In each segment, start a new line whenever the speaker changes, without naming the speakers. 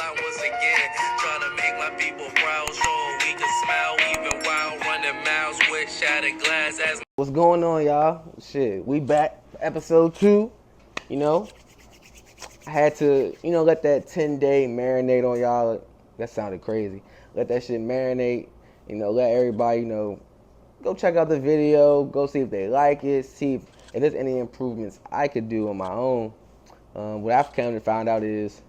line once again. Trying to make my people proud, so we can smile even while running miles with shattered glass as.
What's going on, y'all? Shit, we back for episode 2. You know, I had to, let that 10-day marinate on y'all. That sounded crazy. Let that shit marinate. Let everybody, go check out the video. Go see if they like it. See if there's any improvements I could do on my own. What I've kind of found out is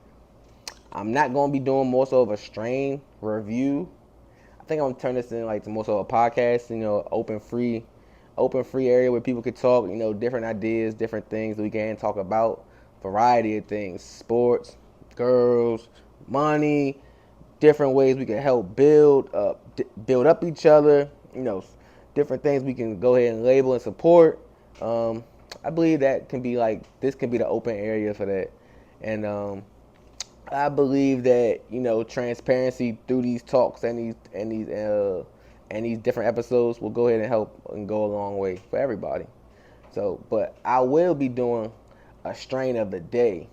I'm not going to be doing more so of a strain review. I think I'm going to turn this into like more so a podcast, open free area where people could talk, different ideas, different things that we can talk about, variety of things, sports, girls, money, different ways we can help build up each other, different things we can go ahead and label and support. I believe that this can be the open area for that. And I believe that, transparency through these talks and these different episodes will go ahead and help and go a long way for everybody. So, but I will be doing a strain of the day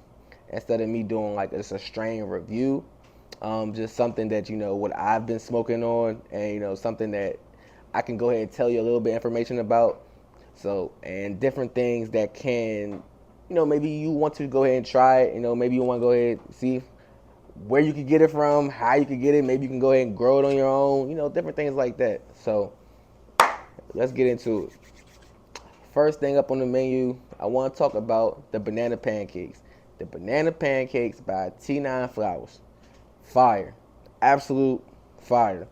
instead of me doing like it's a strain review. Just something that, what I've been smoking on, and something that I can go ahead and tell you a little bit of information about. So, and different things that can, maybe you want to go ahead and try it. Maybe you want to go ahead and see where you can get it from, how you can get it. Maybe you can go ahead and grow it on your own, different things like that. So let's get into it. First thing up on the menu, I want to talk about the Banana Pancakes. The Banana Pancakes by T9 Flowers. Fire. Absolute fire.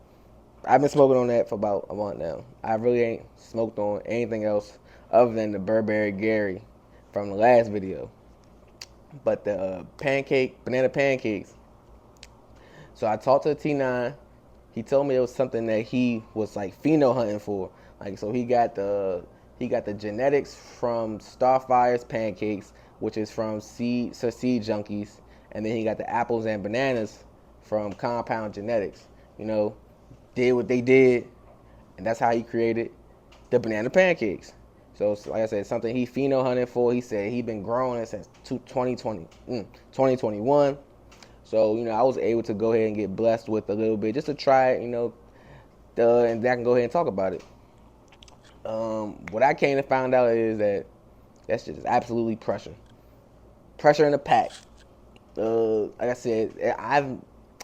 I've been smoking on that for about a month now. I really ain't smoked on anything else other than the Burberry Gary from the last video. But the Banana Pancakes. So I talked to T9. He told me it was something that he was like pheno hunting for. Like, so he got the genetics from Starfire's Pancakes, which is from Seed Junkies, and then he got the apples and bananas from Compound Genetics. Did what they did, and that's how he created the Banana Pancakes. So, like I said, something he pheno hunting for. He said he been growing it since 2021. So, I was able to go ahead and get blessed with a little bit just to try it, and I can go ahead and talk about it. What I came to find out is that that's just absolutely pressure. Pressure in the pack. Like I said,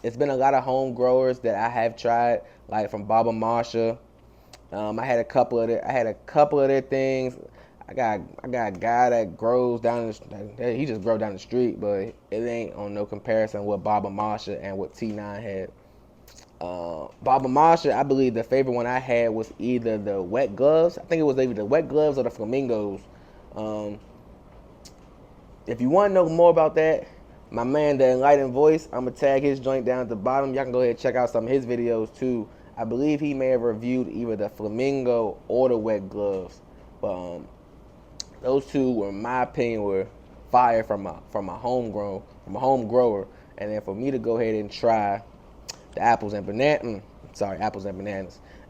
it's been a lot of home growers that I have tried, like from Baba Marsha. I had a couple of their things. I got a guy that grows he just grows down the street, but it ain't on no comparison with Baba Marsha and what T9 had. Baba Marsha, I believe the favorite one I had was either the wet gloves. I think it was either the wet gloves or the flamingos. If you want to know more about that, my man, the Enlightened Voice, I'm going to tag his joint down at the bottom. Y'all can go ahead and check out some of his videos too. I believe he may have reviewed either the flamingo or the wet gloves. But those two were, in my opinion, were fire from a home grower. And then for me to go ahead and try the apples and bananas,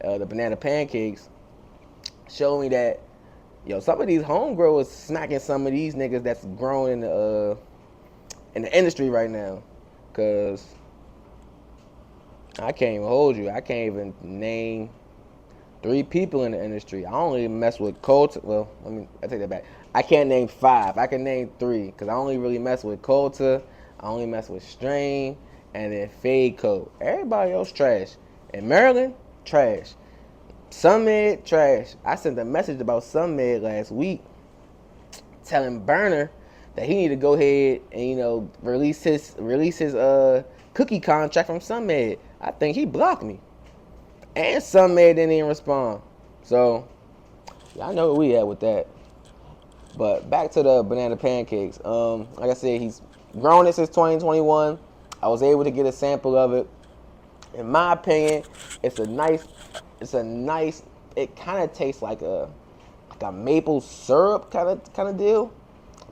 the Banana Pancakes, showed me that, some of these home growers smacking some of these niggas that's growing in the industry right now. Cause I can't even hold you. I can't even name 3 people in the industry. I only mess with Coulter. Well, I take that back. I can't name 5. I can name 3 because I only really mess with Coulter. I only mess with Strain and then Fade Coat. Everybody else trash. In Maryland, trash. Sunmed, trash. I sent a message about Sunmed last week telling Burner that he need to go ahead and release his cookie contract from Sunmed. I think he blocked me, and Sunmed didn't even respond. So y'all know where we at with that. But back to the Banana Pancakes. Like I said, he's grown it since 2021. I was able to get a sample of it. In my opinion, it's a nice. It kind of tastes like a maple syrup kind of deal.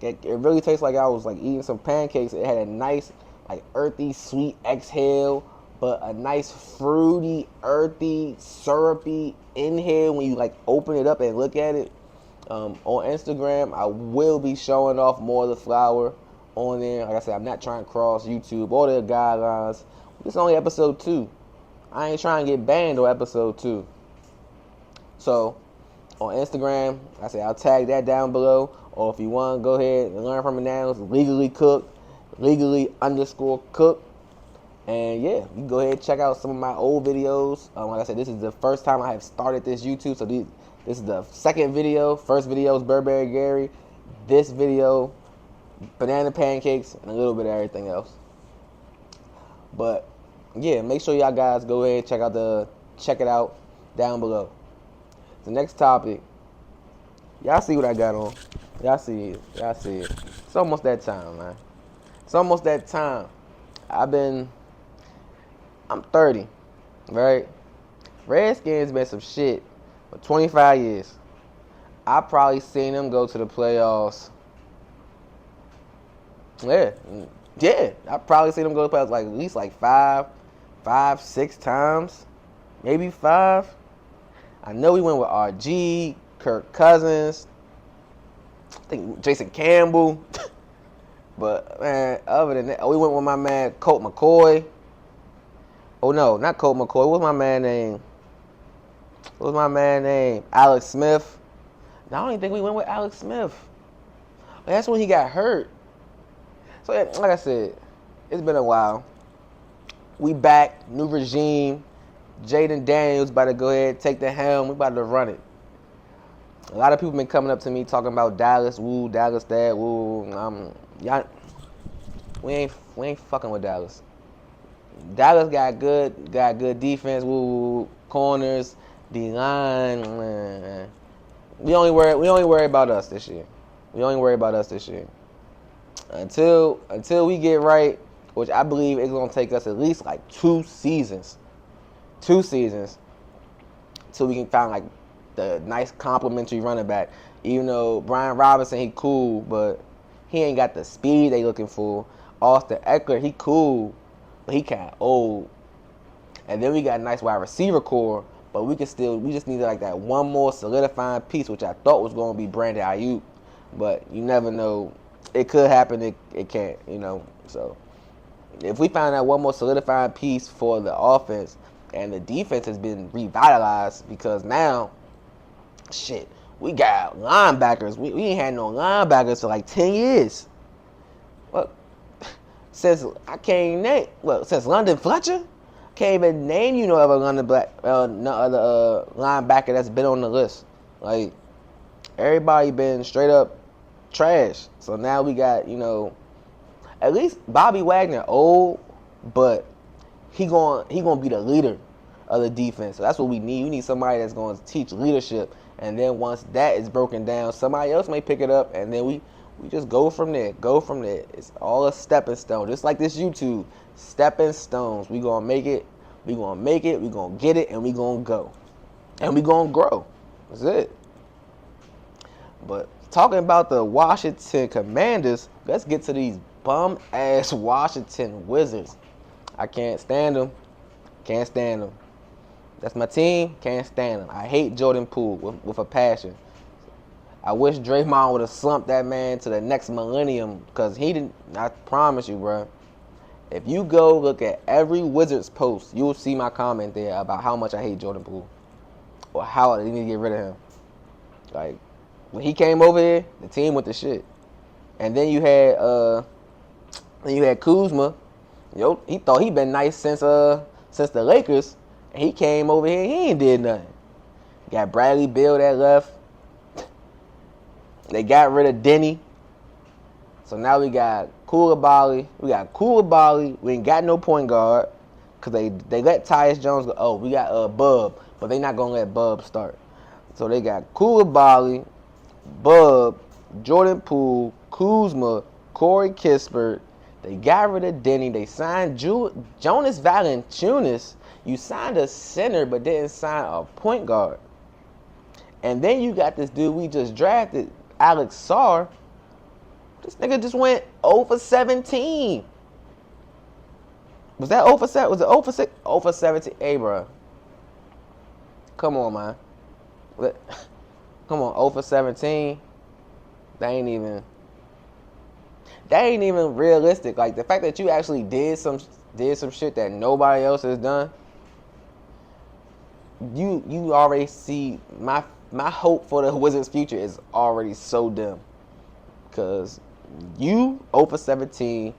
It really tastes like I was like eating some pancakes. It had a nice like earthy sweet exhale, but a nice fruity, earthy, syrupy inhale when you like open it up and look at it. On Instagram, I will be showing off more of the flower. on there. Like I said, I'm not trying to cross YouTube or their guidelines. This is only episode 2. I ain't trying to get banned on episode 2. So, on Instagram, I say I'll tag that down below. Or if you want to go ahead and learn from it now, it's legally cooked, legally_cooked. And yeah, you can go ahead and check out some of my old videos. Like I said, this is the first time I have started this YouTube. So this is the second video. First video is Burberry Gary. This video, Banana Pancakes, and a little bit of everything else. But yeah, make sure y'all guys go ahead and check it out down below. The next topic, y'all see what I got on. Y'all see it. It's almost that time, man. It's almost that time. I'm 30, right? Redskins been some shit for 25 years. I probably seen them go to the playoffs. Yeah. I probably seen them go to the playoffs like at least like five, 6 times, maybe 5. I know we went with RG, Kirk Cousins, I think Jason Campbell. But man, other than that, we went with my man Colt McCoy. Oh no, not Colt McCoy. What was my man name? Alex Smith. No, I don't even think we went with Alex Smith. That's when he got hurt. So yeah, like I said, it's been a while. We back, new regime. Jaden Daniels about to go ahead, take the helm. We about to run it. A lot of people been coming up to me talking about Dallas, woo, Dallas that, woo. Y'all, we ain't fucking with Dallas. Dallas got good defense, woo, corners, D-line. We only worry about us this year. Until we get right, which I believe is gonna take us at least like 2 seasons. 2 seasons till we can find like the nice complimentary running back. Even though Brian Robinson, he cool, but he ain't got the speed they looking for. Austin Eckler, he cool, but he kind of old. And then we got a nice wide receiver core, but we just need like that one more solidifying piece, which I thought was going to be Brandon Ayuk, but you never know. It could happen, it can't, So if we find that one more solidifying piece for the offense, and the defense has been revitalized because now, shit, we got linebackers. We ain't had no linebackers for like 10 years. Well, since London Fletcher, can't even name no other linebacker that's been on the list. Like, everybody been straight up trash. So now we got, at least Bobby Wagner old, but he gonna be the leader of the defense. So that's what we need. We need somebody that's going to teach leadership. And then once that is broken down, somebody else may pick it up, and then we just go from there. It's all a stepping stone. Just like this YouTube. Stepping stones. We gonna make it. We gonna get it, and we gonna go. And we gonna grow. That's it. But talking about the Washington Commanders, let's get to these bum-ass Washington Wizards. I can't stand them. That's my team. Can't stand them. I hate Jordan Poole with a passion. I wish Draymond would have slumped that man to the next millennium, because he didn't. I promise you, bro. If you go look at every Wizards post, you'll see my comment there about how much I hate Jordan Poole, or how I need to get rid of him. Like, when he came over here, the team went to shit. And then you had Kuzma. He thought he been nice since the Lakers, and he came over here. He ain't did nothing. Got Bradley Beal that left. They got rid of Denny. So now we got Koulibaly. We ain't got no point guard because they let Tyus Jones go. Oh, we got Bub, but they not gonna let Bub start. So they got Koulibaly, Bub, Jordan Poole, Kuzma, Corey Kispert. They got rid of Denny. They signed Jonas Valanciunas. You signed a center but didn't sign a point guard. And then you got this dude we just drafted, Alex Sarr. This nigga just went 0 for 17. Was that 0 for 7? Was it 0 for 6? 0 for 17. Hey, bro. Come on, man. Come on, 0 for 17. That ain't even... That ain't even realistic. Like the fact that you actually did some shit that nobody else has done. You already see my hope for the Wizards' future is already so dim. Cause you 0 for 17.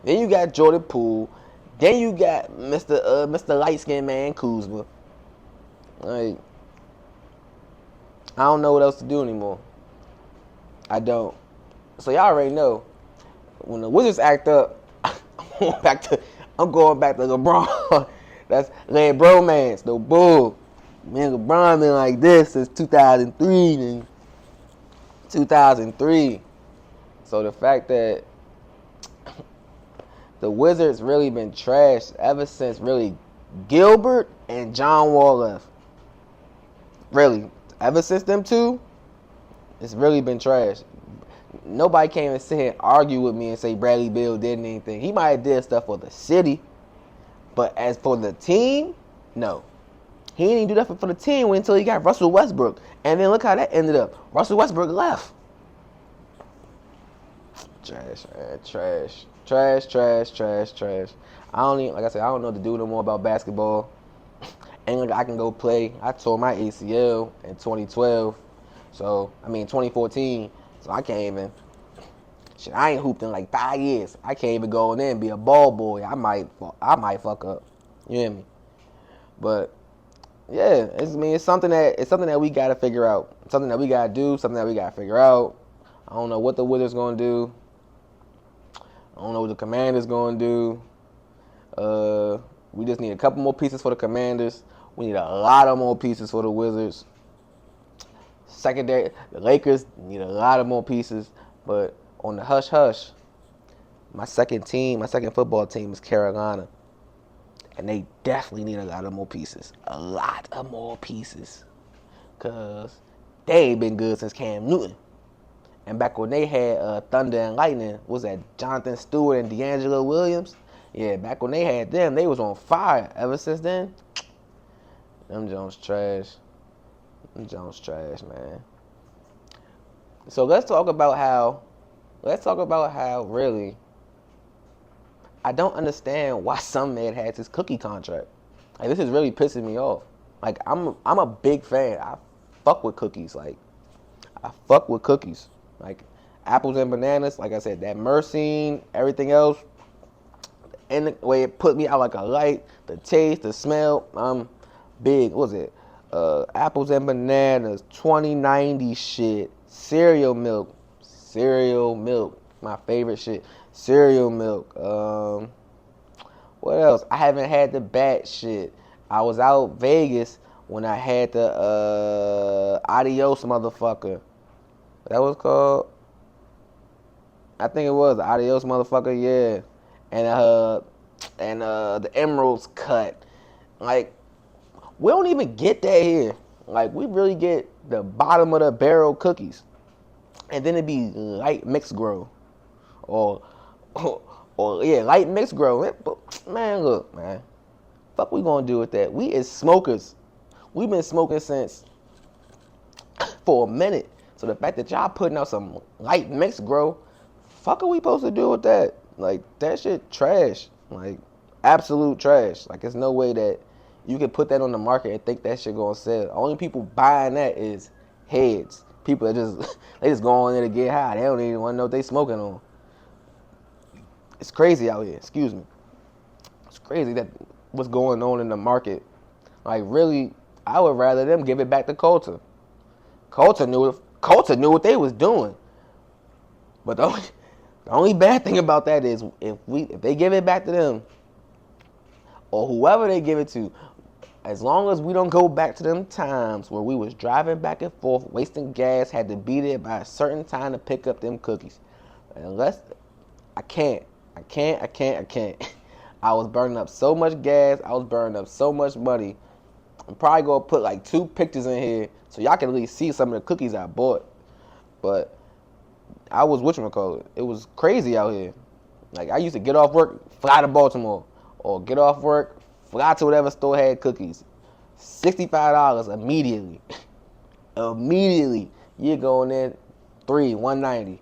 Then you got Jordan Poole. Then you got Mr. Light Skinned Man Kuzma. Like, I don't know what else to do anymore. I don't. So y'all already know when the Wizards act up, I'm going back to LeBron. That's Larry Bromance, the bull. Man, LeBron been like this since 2003, man. 2003. So the fact that the Wizards really been trashed ever since really Gilbert and John Wall left. Really, ever since them two, it's really been trash. Nobody came and sit here and argue with me and say Bradley Beal did anything. He might have did stuff for the city, but as for the team, no. He didn't even do nothing for the team until he got Russell Westbrook. And then look how that ended up. Russell Westbrook left. Trash, man. Trash. Trash, trash, trash, trash. I don't even, like I said, I don't know what to do no more about basketball. Ain't like I can go play. I tore my ACL in 2012. So, 2014. So I can't even. Shit, I ain't hooped in like 5 years. I can't even go in there and be a ball boy. I might fuck up. You hear me? But yeah, it's something that we gotta figure out. Something that we gotta do. Something that we gotta figure out. I don't know what the Wizards gonna do. I don't know what the Commanders gonna do. We just need a couple more pieces for the Commanders. We need a lot of more pieces for the Wizards. Secondary, the Lakers need a lot of more pieces. But on the hush hush, my second football team is Carolina. And they definitely need a lot of more pieces. A lot of more pieces. Because they ain't been good since Cam Newton. And back when they had Thunder and Lightning, was that Jonathan Stewart and D'Angelo Williams? Yeah, back when they had them, they was on fire. Ever since then, them Jones trash. Them Jones trash, man. So let's talk about how really, I don't understand why some man has his cookie contract. Like, this is really pissing me off. Like, I'm a big fan. I fuck with cookies. Like, Like, apples and bananas. Like I said, that myrcene, everything else, and the way it put me out like a light, the taste, the smell, I'm big. What was it? Apples and bananas, 2090 shit, cereal milk, my favorite shit, cereal milk. What else? I haven't had the bat shit. I was out Vegas when I had the Adios motherfucker. That was called. I think it was Adios motherfucker, yeah. And the Emerald's cut. Like, we don't even get that here. Like, we really get the bottom of the barrel cookies. And then it'd be light mixed grow. Or light mixed grow. Man, look, man. Fuck we gonna do with that? We is smokers. We've been smoking since for a minute. So the fact that y'all putting out some light mixed grow, fuck are we supposed to do with that? Like, that shit trash. Like, absolute trash. Like, there's no way that you can put that on the market and think that shit gonna sell. Only people buying that is heads. People that they just go on there to get high. They don't even want to know what they smoking on. It's crazy out here. Excuse me. It's crazy that what's going on in the market. Like, really, I would rather them give it back to Coulter. Coulter knew what they was doing. But the only bad thing about that is if they give it back to them, or whoever they give it to, as long as we don't go back to them times where we was driving back and forth, wasting gas, had to be there by a certain time to pick up them cookies. Unless, I can't. I was burning up so much gas. I was burning up so much money. I'm probably going to put like 2 pictures in here so y'all can at least see some of the cookies I bought. But I was whatchamacallit. It was crazy out here. Like, I used to get off work, fly to Baltimore. Or get off work, fly to whatever store had cookies. $65 immediately. Immediately. You go in there, $190.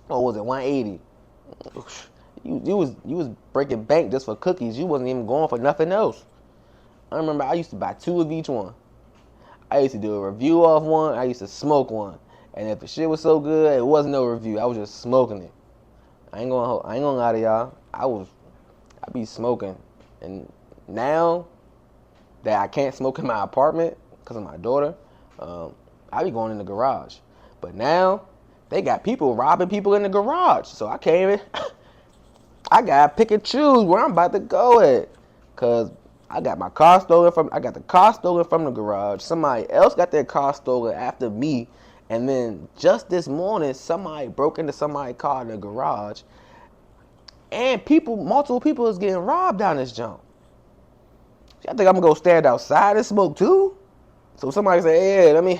Or was it 180? You was breaking bank just for cookies. You wasn't even going for nothing else. I remember I used to buy 2 of each one. I used to do a review off one. I used to smoke one. And if the shit was so good, it wasn't no review. I was just smoking it. I ain't gonna lie to y'all. I be smoking. And now that I can't smoke in my apartment because of my daughter, I be going in the garage. But now they got people robbing people in the garage. So I can't even I gotta pick and choose where I'm about to go at. Cause I got the car stolen from the garage. Somebody else got their car stolen after me. And then just this morning, somebody broke into somebody's car in the garage. And multiple people is getting robbed down this jump. I think I'm gonna go stand outside and smoke too. So somebody say, hey, let me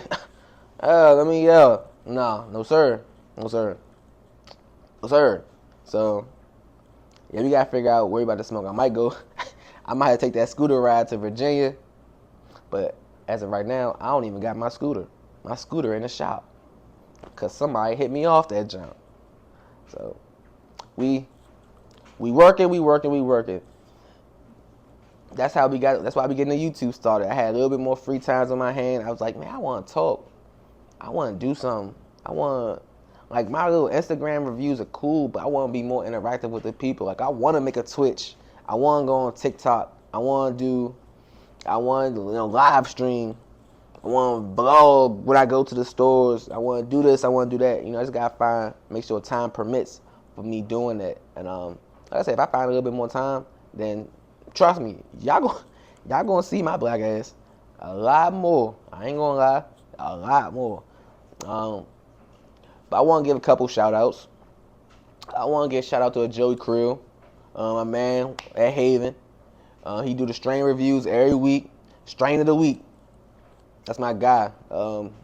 yell. No, sir. No, sir. No, sir. So, yeah, we gotta figure out where we about to smoke. I might have to take that scooter ride to Virginia. But as of right now, I don't even got my scooter. My scooter in the shop. Cause somebody hit me off that jump. So, we working. That's why we getting the YouTube started. I had a little bit more free times on my hand. I was like, man, I want to talk. I want to do something. Like my little Instagram reviews are cool, but I want to be more interactive with the people. Like I want to make a Twitch. I want to go on TikTok. I want to live stream. I want to blog when I go to the stores. I want to do this. I want to do that. I just gotta make sure time permits for me doing that. And like I said, if I find a little bit more time, then trust me, y'all gonna see my black ass a lot more. I ain't gonna lie, a lot more. But I want to give a couple shout outs. I want to give a shout out to Joey Krill, my man at Haven. He do the strain reviews every week. Strain of the week. That's my guy.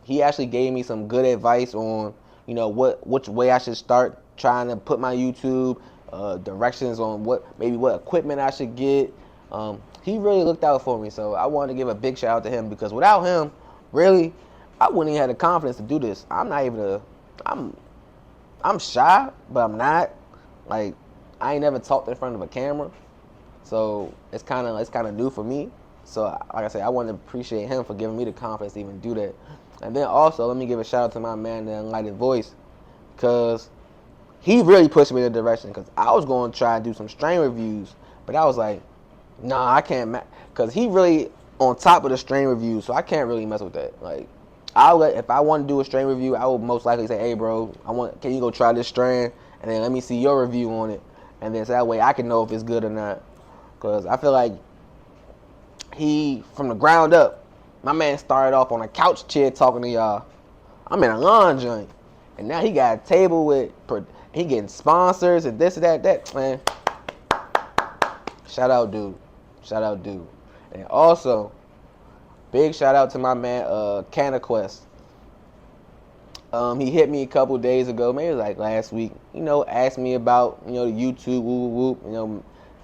He actually gave me some good advice on, which way I should start trying to put my YouTube, directions on what equipment I should get. He really looked out for me, so I wanted to give a big shout out to him because without him, really, I wouldn't even have the confidence to do this. I'm shy, but I'm not. Like, I ain't never talked in front of a camera, so it's kind of new for me. So, like I said, I want to appreciate him for giving me the confidence to even do that. And then also, let me give a shout out to my man, the Enlightened Voice, because he really pushed me in the direction. Because I was going to try and do some strain reviews, but I was like, nah, I can't, because he really on top of the strain reviews, so I can't really mess with that. Like, if I want to do a strain review, I would most likely say, hey, bro, can you go try this strain, and then let me see your review on it, and then so that way I can know if it's good or not. Because I feel like he, from the ground up, my man started off on a couch chair talking to y'all. I'm in a lawn joint, and now he got a table he getting sponsors and this and that, man. Shout out, dude. And also, big shout out to my man, CanaQuest. He hit me a couple days ago, maybe like last week. Asked me about the YouTube, whoop,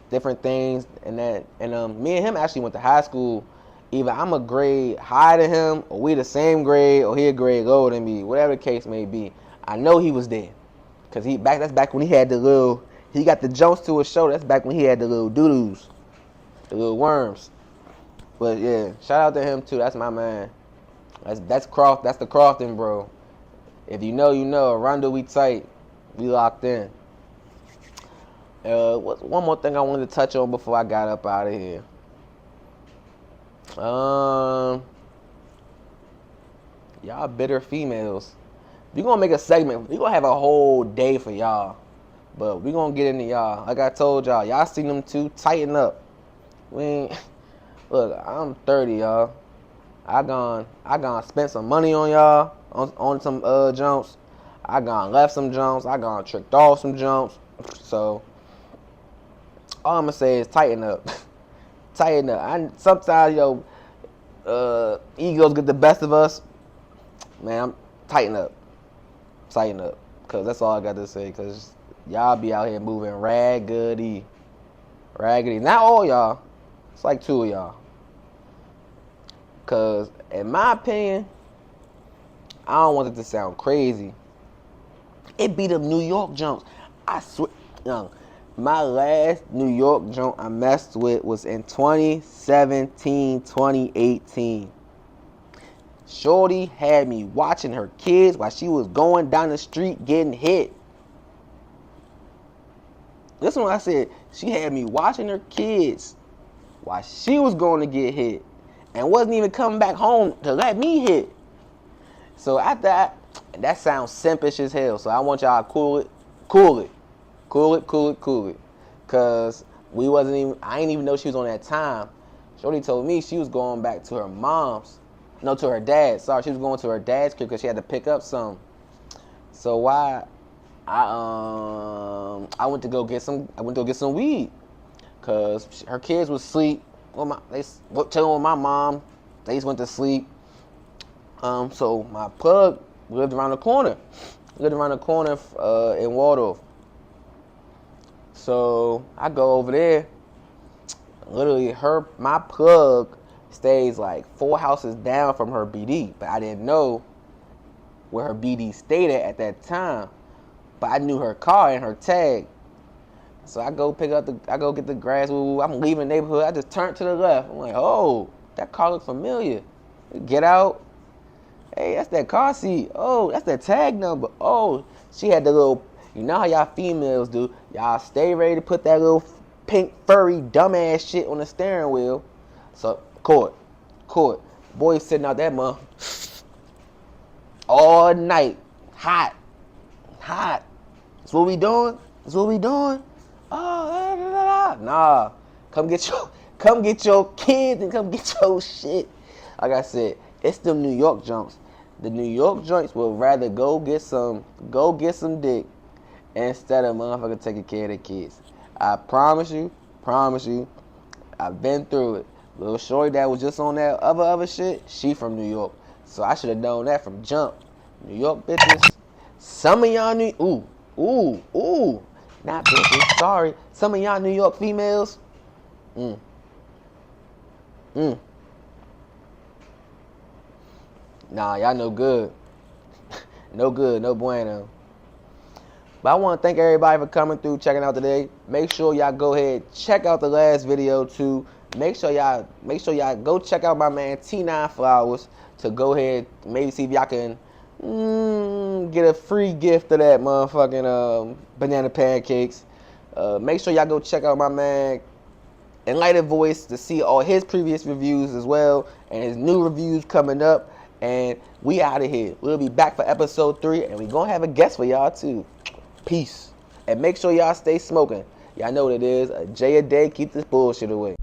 different things and that. And me and him actually went to high school. Either I'm a grade higher than him, or we the same grade, or he a grade lower than me. Whatever the case may be, I know he was there, cause that's back when he had he got the jumps to his show. That's back when he had the little doo-doos, the little worms. But yeah, shout out to him too. That's my man. That's the Crofton bro. If you know, you know. Rondo, we tight. We locked in. What's one more thing I wanted to touch on before I got up out of here? Y'all bitter females. We gonna make a segment. We gonna have a whole day for y'all. But we gonna get into y'all. Like I told y'all seen them too. Tighten up. Look, I'm 30, y'all. I gone spent some money on y'all on some jumps. I gone left some jumps. I gone tricked off some jumps. So all I'm gonna say is tighten up. Tighten up. Sometimes egos get the best of us. Man, tighten up. Cause that's all I got to say. Cause y'all be out here moving raggedy. Not all y'all. It's like 2 of y'all. Cause in my opinion, I don't want it to sound crazy. It be them New York jumps. I swear, young. My last New York jump I messed with was in 2017, 2018. Shorty had me watching her kids while she was going down the street getting hit. This one I said, she had me watching her kids while she was going to get hit and wasn't even coming back home to let me hit. So after that sounds simpish as hell. So I want y'all to cool it. Cause I ain't even know she was on that time. Shorty told me she was going back to her mom's. No, to her dad's. Sorry, she was going to her dad's crib because she had to pick up some. So why I went to go get some weed. Cause her kids was asleep. They chilling with my mom. They just went to sleep. So my plug lived around the corner. In Waldorf. So I go over there. Literally, my plug stays like 4 houses down from her BD, but I didn't know where her BD stayed at that time. But I knew her car and her tag. So I go get the grass. I'm leaving the neighborhood. I just turned to the left. I'm like, oh, that car looks familiar. Get out. Hey, that's that car seat. Oh, that's that tag number. Oh, she had the little, you know how y'all females do. Y'all stay ready to put that little pink, furry, dumbass shit on the steering wheel. So, court. Boy sitting out that month all night. Hot. That's what we doing? Oh, nah. Come get your kids and come get your shit. Like I said, it's them New York jumps. The New York joints would rather go get some dick instead of motherfucker taking care of their kids. I promise you, I've been through it. Little shorty that was just on that other shit, she from New York. So I should have known that from jump. New York bitches. Some of y'all not bitches, sorry. Some of y'all New York females. Nah, y'all no good. No good, no bueno. But I want to thank everybody for coming through, checking out today. Make sure y'all go ahead, check out the last video too. Make sure y'all go check out my man T9 Flowers to go ahead, maybe see if y'all can get a free gift of that motherfucking banana pancakes. Make sure y'all go check out my man Enlightened Voice to see all his previous reviews as well, and his new reviews coming up. And we out of here. We'll be back for episode 3, and we gonna have a guest for y'all too. Peace. And make sure y'all stay smoking. Y'all know what it is. A J a day, keep this bullshit away.